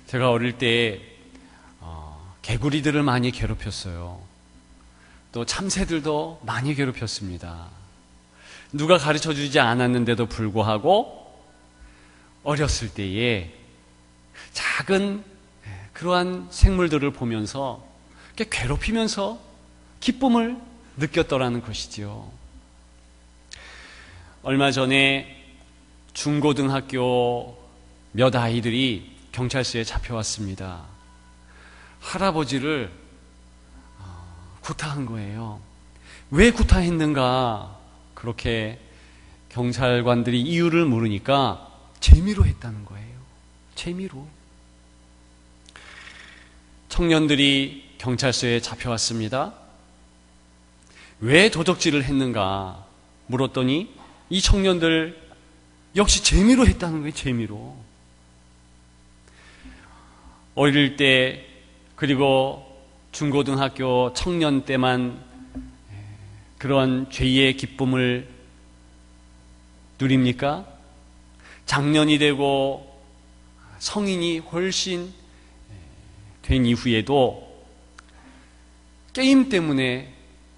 제가 어릴 때 개구리들을 많이 괴롭혔어요. 또 참새들도 많이 괴롭혔습니다. 누가 가르쳐주지 않았는데도 불구하고 어렸을 때에 작은 그러한 생물들을 보면서 괴롭히면서 기쁨을 느꼈더라는 것이지요. 얼마 전에 중고등학교 몇 아이들이 경찰서에 잡혀왔습니다. 할아버지를 구타한 거예요. 왜 구타했는가? 그렇게 경찰관들이 이유를 물으니까 재미로 했다는 거예요. 재미로. 청년들이 경찰서에 잡혀왔습니다. 왜 도적질을 했는가 물었더니 이 청년들 역시 재미로 했다는 거예요. 재미로. 어릴 때 그리고 중고등학교 청년 때만 그런 죄의 기쁨을 누립니까? 장년이 되고 성인이 훨씬 된 이후에도 게임 때문에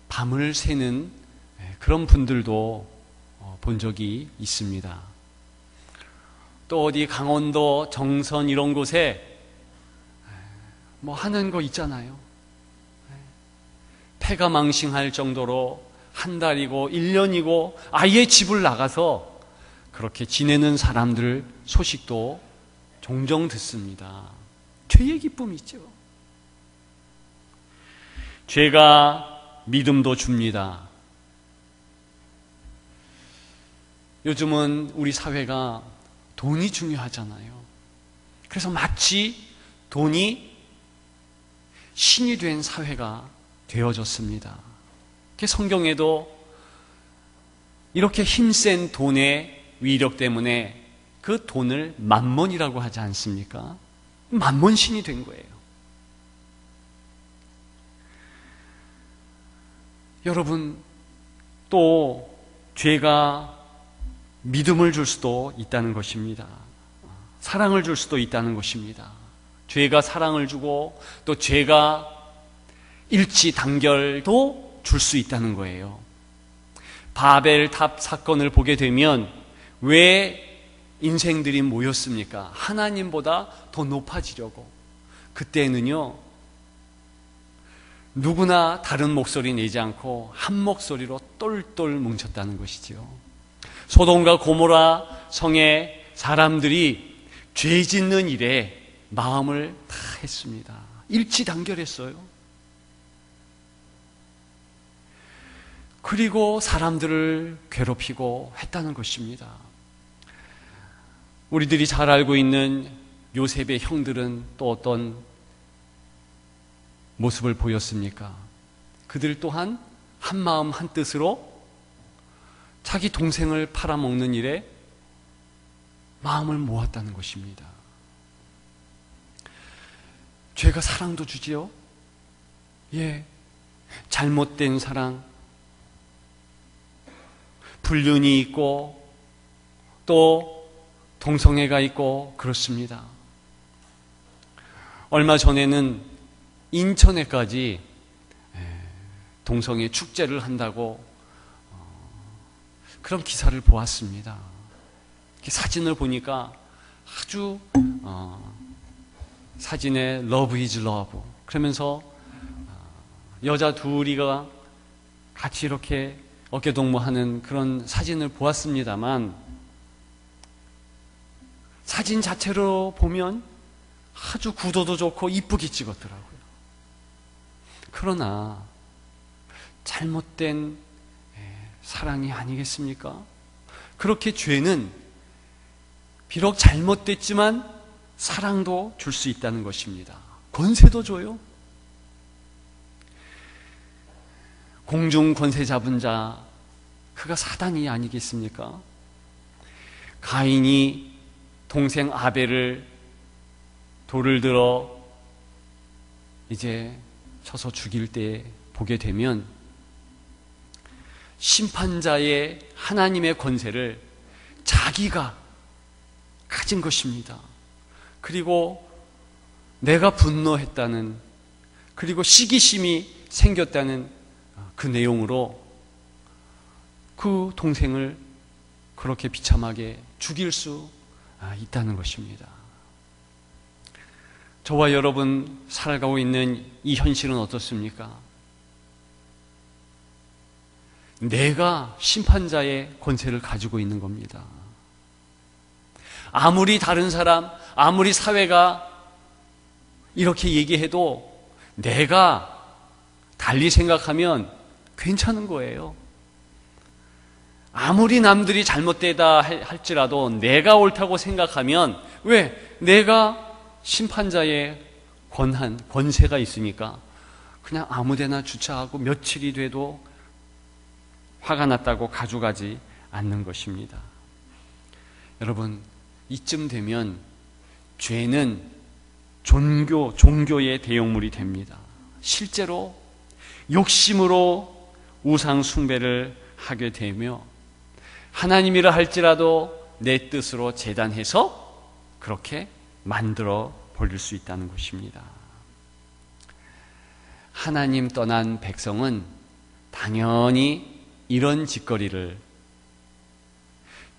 밤을 새는 그런 분들도 본 적이 있습니다. 또 어디 강원도 정선 이런 곳에 뭐 하는 거 있잖아요. 폐가 망신할 정도로 한 달이고 1년이고 아예 집을 나가서 그렇게 지내는 사람들 소식도 종종 듣습니다. 죄의 기쁨이 있죠. 죄가 믿음도 줍니다. 요즘은 우리 사회가 돈이 중요하잖아요. 그래서 마치 돈이 신이 된 사회가 되어졌습니다. 성경에도 이렇게 힘센 돈의 위력 때문에 그 돈을 만몬이라고 하지 않습니까? 만몬신이 된 거예요. 여러분, 또 죄가 믿음을 줄 수도 있다는 것입니다. 사랑을 줄 수도 있다는 것입니다. 죄가 사랑을 주고 또 죄가 일치 단결도 줄 수 있다는 거예요. 바벨탑 사건을 보게 되면 왜 인생들이 모였습니까? 하나님보다 더 높아지려고. 그때는요, 누구나 다른 목소리 내지 않고 한 목소리로 똘똘 뭉쳤다는 것이지요. 소돔과 고모라 성의 사람들이 죄 짓는 일에 마음을 다 했습니다. 일치단결했어요. 그리고 사람들을 괴롭히고 했다는 것입니다. 우리들이 잘 알고 있는 요셉의 형들은 또 어떤 모습을 보였습니까? 그들 또한 한 마음 한 뜻으로 자기 동생을 팔아먹는 일에 마음을 모았다는 것입니다. 죄가 사랑도 주지요? 예. 잘못된 사랑, 불륜이 있고 또 동성애가 있고 그렇습니다. 얼마 전에는 인천에까지 동성애 축제를 한다고 그런 기사를 보았습니다. 사진을 보니까 아주 사진에 Love is love 그러면서 여자 둘이가 같이 이렇게 어깨동무하는 그런 사진을 보았습니다만 사진 자체로 보면 아주 구도도 좋고 이쁘게 찍었더라고요. 그러나 잘못된 사랑이 아니겠습니까? 그렇게 죄는 비록 잘못됐지만 사랑도 줄 수 있다는 것입니다. 권세도 줘요. 공중 권세 잡은 자, 그가 사단이 아니겠습니까? 가인이 동생 아벨을 돌을 들어 이제 쳐서 죽일 때 보게 되면 심판자의 하나님의 권세를 자기가 가진 것입니다. 그리고 내가 분노했다는, 그리고 시기심이 생겼다는 그 내용으로 그 동생을 그렇게 비참하게 죽일 수 있다는 것입니다. 저와 여러분 살아가고 있는 이 현실은 어떻습니까? 내가 심판자의 권세를 가지고 있는 겁니다. 아무리 다른 사람, 아무리 사회가 이렇게 얘기해도 내가 달리 생각하면 괜찮은 거예요. 아무리 남들이 잘못되다 할지라도 내가 옳다고 생각하면, 왜? 내가 심판자의 권세가 있으니까 그냥 아무데나 주차하고 며칠이 돼도 화가 났다고 가져가지 않는 것입니다. 여러분, 이쯤 되면 죄는 종교의 대용물이 됩니다. 실제로 욕심으로 우상 숭배를 하게 되며 하나님이라 할지라도 내 뜻으로 재단해서 그렇게 만들어 버릴 수 있다는 것입니다. 하나님 떠난 백성은 당연히 이런 짓거리를,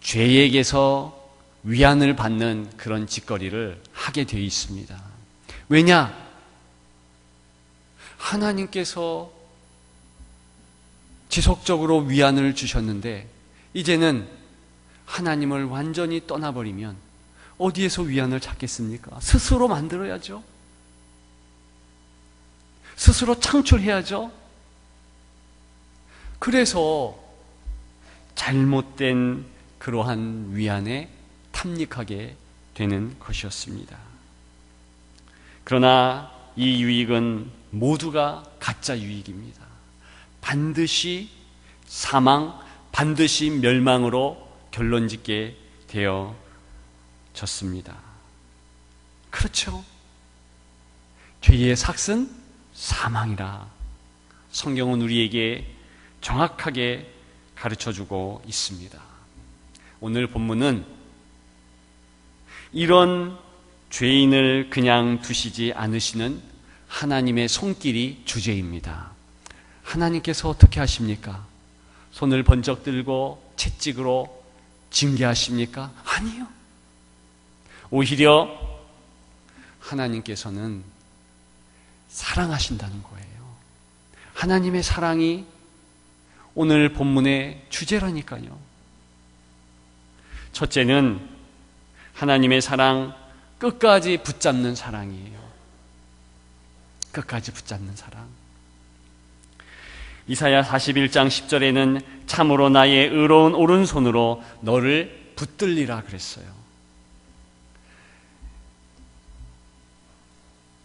죄에게서 위안을 받는 그런 짓거리를 하게 되어 있습니다. 왜냐? 하나님께서 지속적으로 위안을 주셨는데 이제는 하나님을 완전히 떠나버리면 어디에서 위안을 찾겠습니까? 스스로 만들어야죠. 스스로 창출해야죠. 그래서 잘못된 그러한 위안에 탐닉하게 되는 것이었습니다. 그러나 이 유익은 모두가 가짜 유익입니다. 반드시 사망, 반드시 멸망으로 결론짓게 되어졌습니다. 그렇죠. 죄의 삭은 사망이라 성경은 우리에게 정확하게 가르쳐주고 있습니다. 오늘 본문은 이런 죄인을 그냥 두시지 않으시는 하나님의 손길이 주제입니다. 하나님께서 어떻게 하십니까? 손을 번쩍 들고 채찍으로 징계하십니까? 아니요. 오히려 하나님께서는 사랑하신다는 거예요. 하나님의 사랑이 오늘 본문의 주제라니까요. 첫째는 하나님의 사랑, 끝까지 붙잡는 사랑이에요. 끝까지 붙잡는 사랑. 이사야 41장 10절에는 참으로 나의 의로운 오른손으로 너를 붙들리라 그랬어요.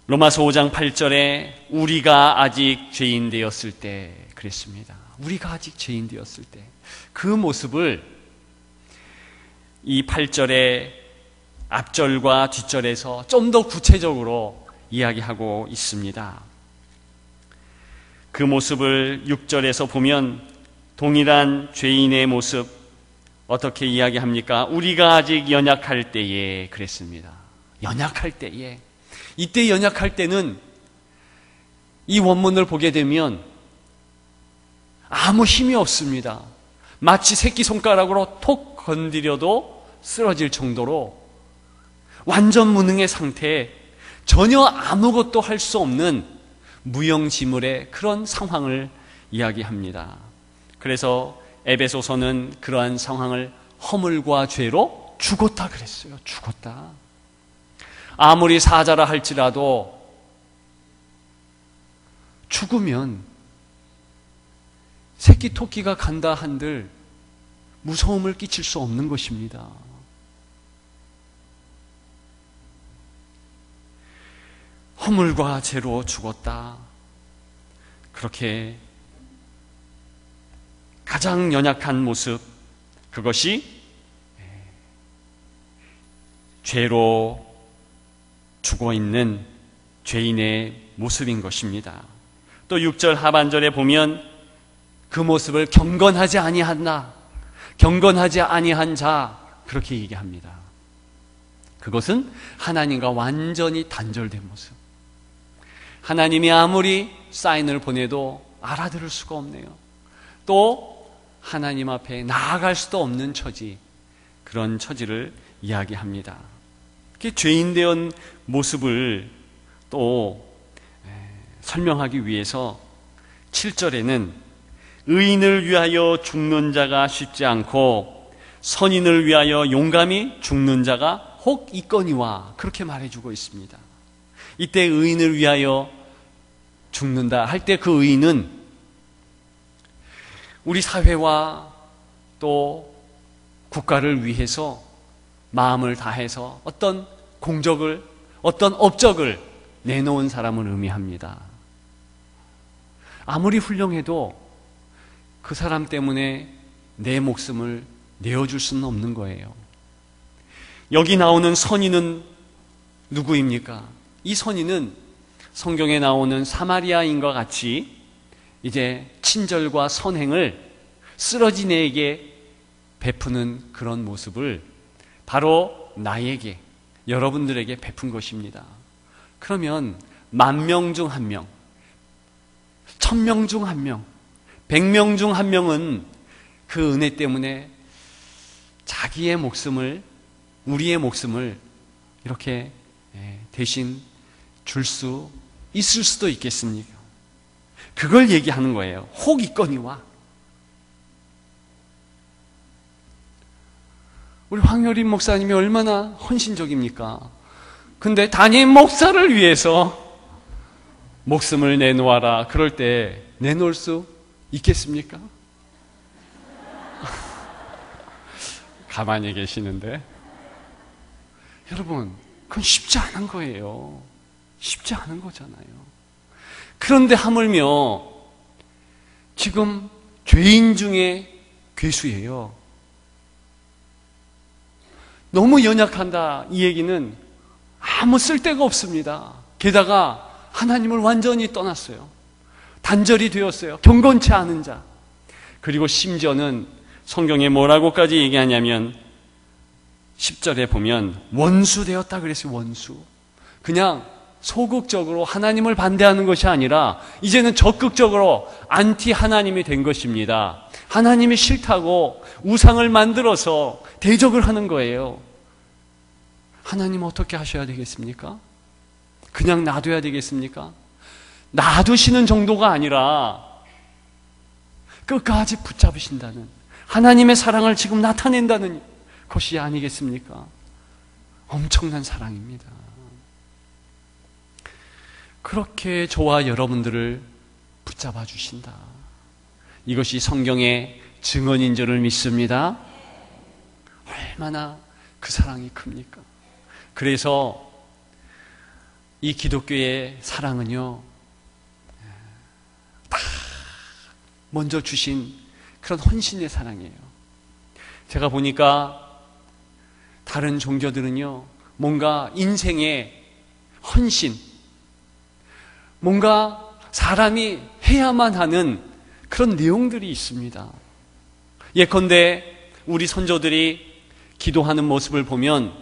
로마서 5장 8절에 우리가 아직 죄인 되었을 때 그랬습니다. 우리가 아직 죄인 되었을 때 그 모습을 이 8절의 앞절과 뒷절에서 좀 더 구체적으로 이야기하고 있습니다. 그 모습을 6절에서 보면 동일한 죄인의 모습 어떻게 이야기합니까? 우리가 아직 연약할 때에 그랬습니다. 연약할 때에. 이때 연약할 때는 이 원문을 보게 되면 아무 힘이 없습니다. 마치 새끼손가락으로 톡 건드려도 쓰러질 정도로 완전 무능의 상태에 전혀 아무것도 할 수 없는 무용지물의 그런 상황을 이야기합니다. 그래서 에베소서는 그러한 상황을 허물과 죄로 죽었다 그랬어요. 죽었다. 아무리 사자라 할지라도 죽으면 새끼 토끼가 간다 한들 무서움을 끼칠 수 없는 것입니다. 허물과 죄로 죽었다. 그렇게 가장 연약한 모습, 그것이 죄로 죽어있는 죄인의 모습인 것입니다. 또 6절 하반절에 보면 그 모습을 경건하지 아니한 자, 그렇게 얘기합니다. 그것은 하나님과 완전히 단절된 모습. 하나님이 아무리 사인을 보내도 알아들을 수가 없네요. 또 하나님 앞에 나아갈 수도 없는 처지, 그런 처지를 이야기합니다. 죄인된 모습을 또 설명하기 위해서 7절에는 의인을 위하여 죽는 자가 쉽지 않고 선인을 위하여 용감히 죽는 자가 혹 있거니와, 그렇게 말해주고 있습니다. 이때 의인을 위하여 죽는다 할 때 그 의인은 우리 사회와 또 국가를 위해서 마음을 다해서 어떤 공적을, 어떤 업적을 내놓은 사람을 의미합니다. 아무리 훌륭해도 그 사람 때문에 내 목숨을 내어줄 수는 없는 거예요. 여기 나오는 선인은 누구입니까? 이 선인은 성경에 나오는 사마리아인과 같이 이제 친절과 선행을 쓰러진 이에게 베푸는 그런 모습을 바로 나에게, 여러분들에게 베푼 것입니다. 그러면 10,000명 중 1명, 1000명 중 1명, 100명 중 1명은 그 은혜 때문에 자기의 목숨을, 우리의 목숨을 이렇게 대신 줄 수 있을 수도 있겠습니까? 그걸 얘기하는 거예요. 혹 있거니와. 우리 황효림 목사님이 얼마나 헌신적입니까? 근데 담임 목사를 위해서 목숨을 내놓아라, 그럴 때 내놓을 수 있겠습니까? 가만히 계시는데. 여러분, 그건 쉽지 않은 거예요. 쉽지 않은 거잖아요. 그런데 하물며 지금 죄인 중에 괴수예요. 너무 연약한다, 이 얘기는 아무 쓸데가 없습니다. 게다가 하나님을 완전히 떠났어요. 단절이 되었어요. 경건치 않은 자. 그리고 심지어는 성경에 뭐라고까지 얘기하냐면 10절에 보면 원수 되었다 그랬어요. 원수. 그냥 소극적으로 하나님을 반대하는 것이 아니라 이제는 적극적으로 안티 하나님이 된 것입니다. 하나님이 싫다고 우상을 만들어서 대적을 하는 거예요. 하나님 어떻게 하셔야 되겠습니까? 그냥 놔둬야 되겠습니까? 놔두시는 정도가 아니라 끝까지 붙잡으신다는, 하나님의 사랑을 지금 나타낸다는 것이 아니겠습니까? 엄청난 사랑입니다. 그렇게 저와 여러분들을 붙잡아 주신다. 이것이 성경의 증언인 줄을 믿습니다. 얼마나 그 사랑이 큽니까? 그래서 이 기독교의 사랑은요, 다 먼저 주신 그런 헌신의 사랑이에요. 제가 보니까 다른 종교들은요, 뭔가 인생의 헌신, 뭔가 사람이 해야만 하는 그런 내용들이 있습니다. 예컨대 우리 선조들이 기도하는 모습을 보면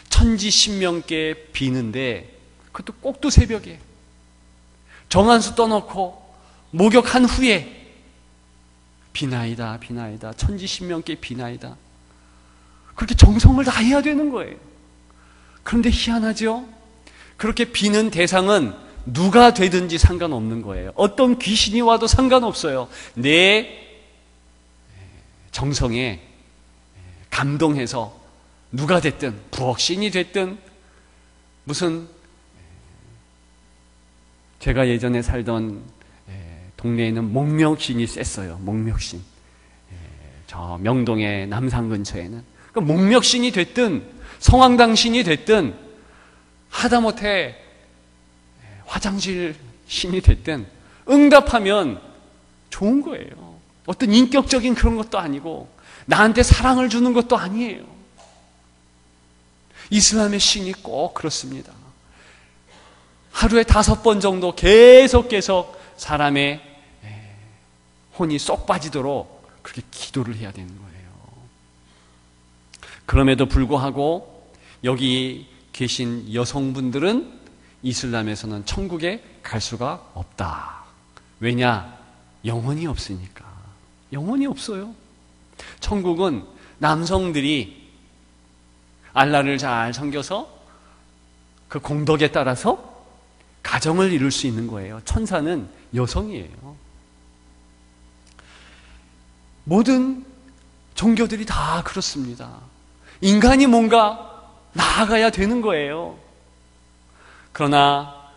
천지신명께 비는데, 그것도 꼭두 새벽에 정한수 떠놓고 목욕한 후에 비나이다 비나이다, 천지신명께 비나이다, 그렇게 정성을 다해야 되는 거예요. 그런데 희한하죠? 그렇게 비는 대상은 누가 되든지 상관없는 거예요. 어떤 귀신이 와도 상관없어요. 내 정성에 감동해서 누가 됐든, 부엌신이 됐든, 무슨, 제가 예전에 살던 동네에는 목멱신이 셌어요. 목멱신. 저 명동의 남산 근처에는. 그러니까 목멱신이 됐든 성황당신이 됐든 하다못해 화장실 신이 됐든 응답하면 좋은 거예요. 어떤 인격적인 그런 것도 아니고 나한테 사랑을 주는 것도 아니에요. 이슬람의 신이 꼭 그렇습니다. 하루에 5번 정도 계속 사람의 혼이 쏙 빠지도록 그렇게 기도를 해야 되는 거예요. 그럼에도 불구하고 여기 계신 여성분들은 이슬람에서는 천국에 갈 수가 없다. 왜냐? 영혼이 없으니까. 영혼이 없어요. 천국은 남성들이 알라를 잘 섬겨서 그 공덕에 따라서 가정을 이룰 수 있는 거예요. 천사는 여성이에요. 모든 종교들이 다 그렇습니다. 인간이 뭔가 나아가야 되는 거예요. 그러나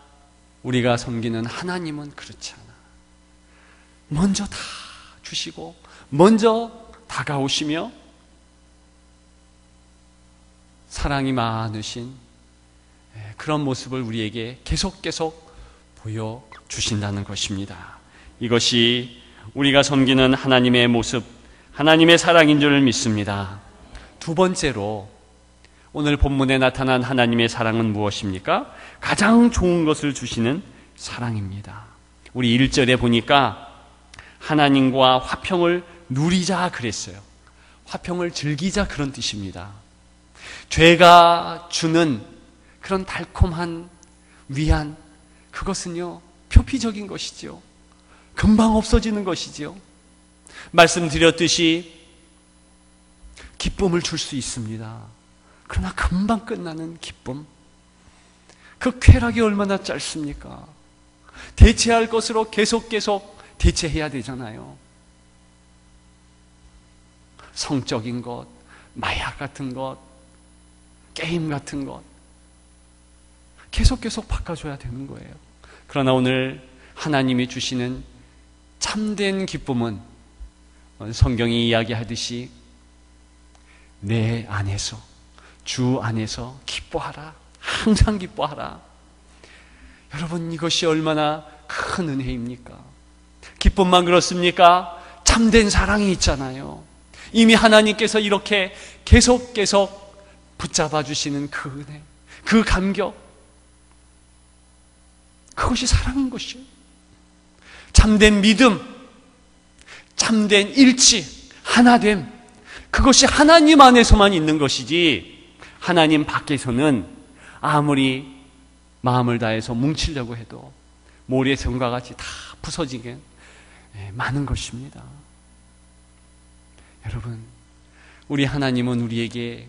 우리가 섬기는 하나님은 그렇지 않아. 먼저 다 주시고 먼저 다가오시며 사랑이 많으신 그런 모습을 우리에게 계속 보여주신다는 것입니다. 이것이 우리가 섬기는 하나님의 모습, 하나님의 사랑인 줄 믿습니다. 두 번째로 오늘 본문에 나타난 하나님의 사랑은 무엇입니까? 가장 좋은 것을 주시는 사랑입니다. 우리 1절에 보니까 하나님과 화평을 누리자 그랬어요. 화평을 즐기자 그런 뜻입니다. 죄가 주는 그런 달콤한 위안, 그것은요 표피적인 것이죠. 금방 없어지는 것이죠. 말씀드렸듯이 기쁨을 줄 수 있습니다. 그러나 금방 끝나는 기쁨, 그 쾌락이 얼마나 짧습니까? 대체할 것으로 계속 대체해야 되잖아요. 성적인 것, 마약 같은 것, 게임 같은 것 계속 바꿔줘야 되는 거예요. 그러나 오늘 하나님이 주시는 참된 기쁨은 성경이 이야기하듯이 내 안에서, 주 안에서 기뻐하라. 항상 기뻐하라. 여러분, 이것이 얼마나 큰 은혜입니까? 기쁨만 그렇습니까? 참된 사랑이 있잖아요. 이미 하나님께서 이렇게 계속 붙잡아 주시는 그 은혜, 그 감격, 그것이 사랑인 것이요. 참된 믿음, 참된 일치, 하나됨, 그것이 하나님 안에서만 있는 것이지 하나님 밖에서는 아무리 마음을 다해서 뭉치려고 해도 모래성과 같이 다 부서지게 많은 것입니다. 여러분, 우리 하나님은 우리에게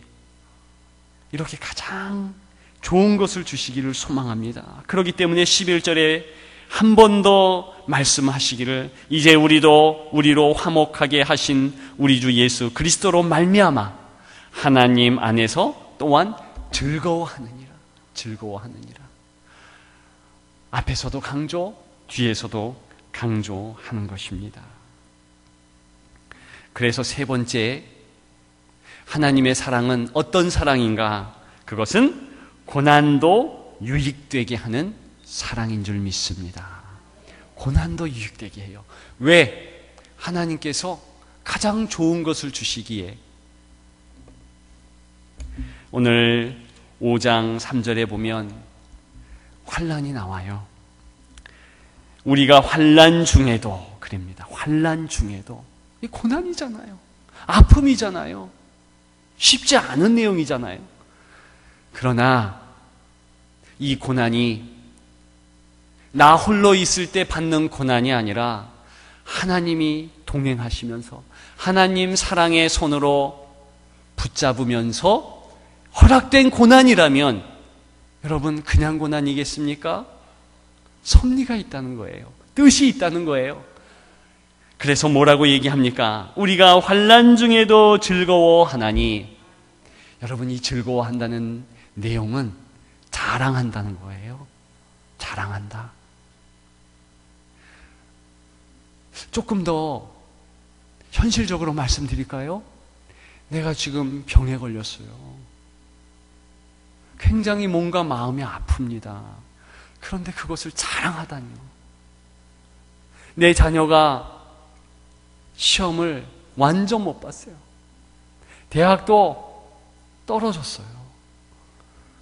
이렇게 가장 좋은 것을 주시기를 소망합니다. 그렇기 때문에 11절에 한 번 더 말씀하시기를 이제 우리로 화목하게 하신 우리 주 예수 그리스도로 말미암아 하나님 안에서 또한 즐거워하느니라. 앞에서도 강조, 뒤에서도 강조하는 것입니다. 그래서 세 번째, 하나님의 사랑은 어떤 사랑인가? 그것은 고난도 유익되게 하는 사랑인 줄 믿습니다. 고난도 유익되게 해요. 왜? 하나님께서 가장 좋은 것을 주시기에. 오늘 5장 3절에 보면 환난이 나와요. 우리가 환난 중에도 그럽니다. 환난 중에도 이 고난이잖아요. 아픔이잖아요. 쉽지 않은 내용이잖아요. 그러나 이 고난이 나 홀로 있을 때 받는 고난이 아니라 하나님이 동행하시면서 하나님 사랑의 손으로 붙잡으면서 허락된 고난이라면 여러분, 그냥 고난이겠습니까? 섭리가 있다는 거예요. 뜻이 있다는 거예요. 그래서 뭐라고 얘기합니까? 우리가 환난 중에도 즐거워하나니. 여러분, 이 즐거워한다는 내용은 자랑한다는 거예요. 자랑한다. 조금 더 현실적으로 말씀드릴까요? 내가 지금 병에 걸렸어요. 굉장히 뭔가 마음이 아픕니다. 그런데 그것을 자랑하다니요. 내 자녀가 시험을 완전 못 봤어요. 대학도 떨어졌어요.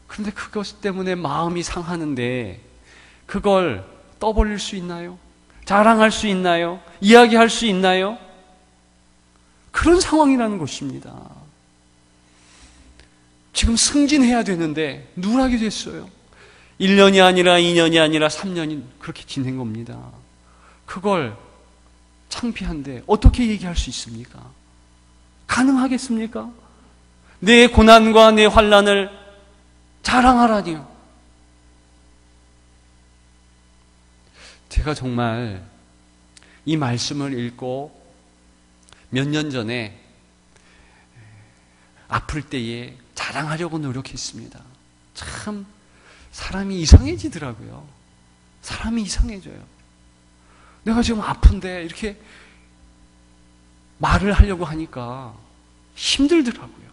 그런데 그것 때문에 마음이 상하는데 그걸 떠벌릴 수 있나요? 자랑할 수 있나요? 이야기할 수 있나요? 그런 상황이라는 것입니다. 지금 승진해야 되는데 누락이 됐어요. 1년이 아니라 2년이 아니라 3년이 그렇게 지낸 겁니다. 그걸 창피한데 어떻게 얘기할 수 있습니까? 가능하겠습니까? 내 고난과 내 환난을 자랑하라니요. 제가 정말 이 말씀을 읽고 몇 년 전에 아플 때에 자랑하려고 노력했습니다. 참 사람이 이상해지더라고요. 사람이 이상해져요. 내가 지금 아픈데 이렇게 말을 하려고 하니까 힘들더라고요.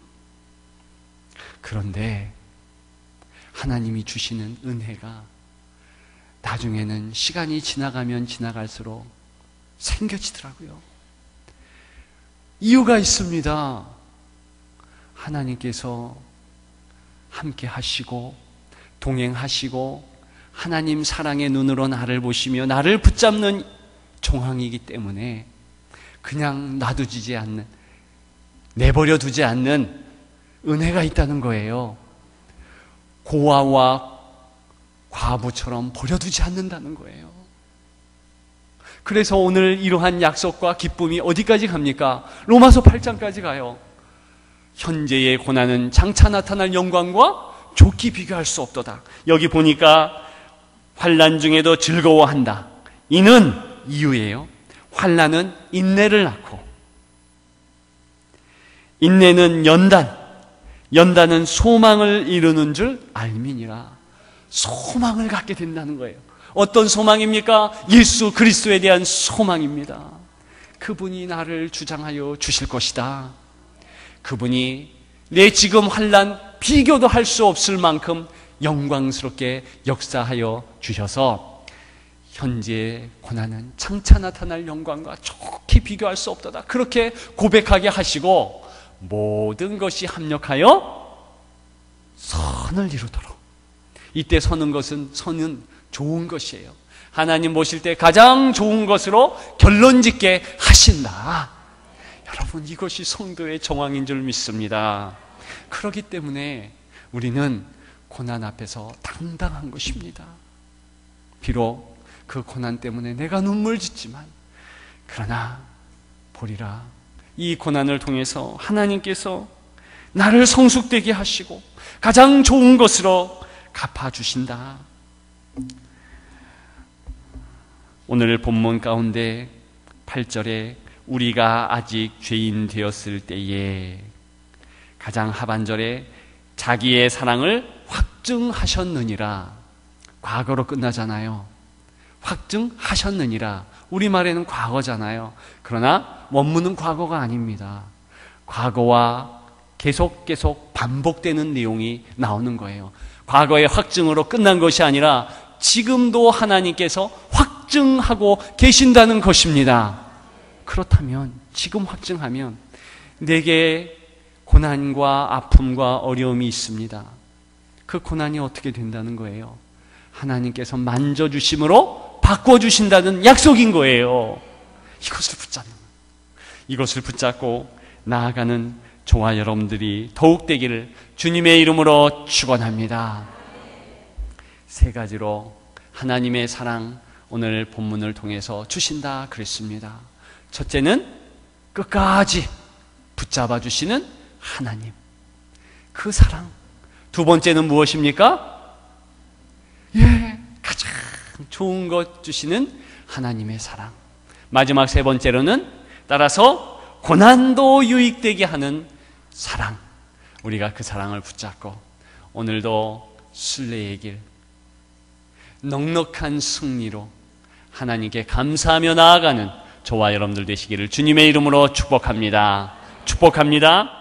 그런데 하나님이 주시는 은혜가 나중에는 시간이 지나가면 지나갈수록 생겨지더라고요. 이유가 있습니다. 하나님께서 함께 하시고 동행하시고 하나님 사랑의 눈으로 나를 보시며 나를 붙잡는 종항이기 때문에 그냥 놔두지 않는, 내버려 두지 않는 은혜가 있다는 거예요. 고아와 과부처럼 버려두지 않는다는 거예요. 그래서 오늘 이러한 약속과 기쁨이 어디까지 갑니까? 로마서 8장까지 가요. 현재의 고난은 장차 나타날 영광과 좋게 비교할 수 없도다. 여기 보니까 환난 중에도 즐거워한다. 이는 이유예요. 환난은 인내를 낳고, 인내는 연단, 연단은 소망을 이루는 줄 알미니라. 소망을 갖게 된다는 거예요. 어떤 소망입니까? 예수 그리스도에 대한 소망입니다. 그분이 나를 주장하여 주실 것이다. 그분이 내 지금 환난 비교도 할 수 없을 만큼 영광스럽게 역사하여 주셔서 현재의 고난은 장차 나타날 영광과 좋게 비교할 수 없도다. 그렇게 고백하게 하시고 모든 것이 합력하여 선을 이루도록. 이때 선은 좋은 것이에요. 하나님 보실 때 가장 좋은 것으로 결론짓게 하신다. 여러분, 이것이 성도의 정황인 줄 믿습니다. 그렇기 때문에 우리는 고난 앞에서 당당한 것입니다. 비록 그 고난 때문에 내가 눈물 짓지만, 그러나 보리라, 이 고난을 통해서 하나님께서 나를 성숙되게 하시고 가장 좋은 것으로 갚아주신다. 오늘 본문 가운데 8절에 우리가 아직 죄인 되었을 때에, 가장 하반절에 자기의 사랑을 확증하셨느니라. 과거로 끝나잖아요. 확증하셨느니라. 우리말에는 과거잖아요. 그러나 원문은 과거가 아닙니다. 과거와 계속 반복되는 내용이 나오는 거예요. 과거의 확증으로 끝난 것이 아니라 지금도 하나님께서 확증하고 계신다는 것입니다. 그렇다면, 지금 확증하면 내게 고난과 아픔과 어려움이 있습니다. 그 고난이 어떻게 된다는 거예요? 하나님께서 만져주심으로 바꿔주신다는 약속인 거예요. 이것을 붙잡고 나아가는 저와 여러분들이 더욱 되기를 주님의 이름으로 축원합니다. 세 가지로 하나님의 사랑, 오늘 본문을 통해서 주신다 그랬습니다. 첫째는 끝까지 붙잡아 주시는 하나님, 그 사랑. 두 번째는 무엇입니까? 가장 좋은 것 주시는 하나님의 사랑. 마지막 세 번째로는 따라서 고난도 유익되게 하는 사랑. 우리가 그 사랑을 붙잡고 오늘도 순례의 길, 넉넉한 승리로 하나님께 감사하며 나아가는 저와 여러분들 되시기를 주님의 이름으로 축복합니다. 축복합니다.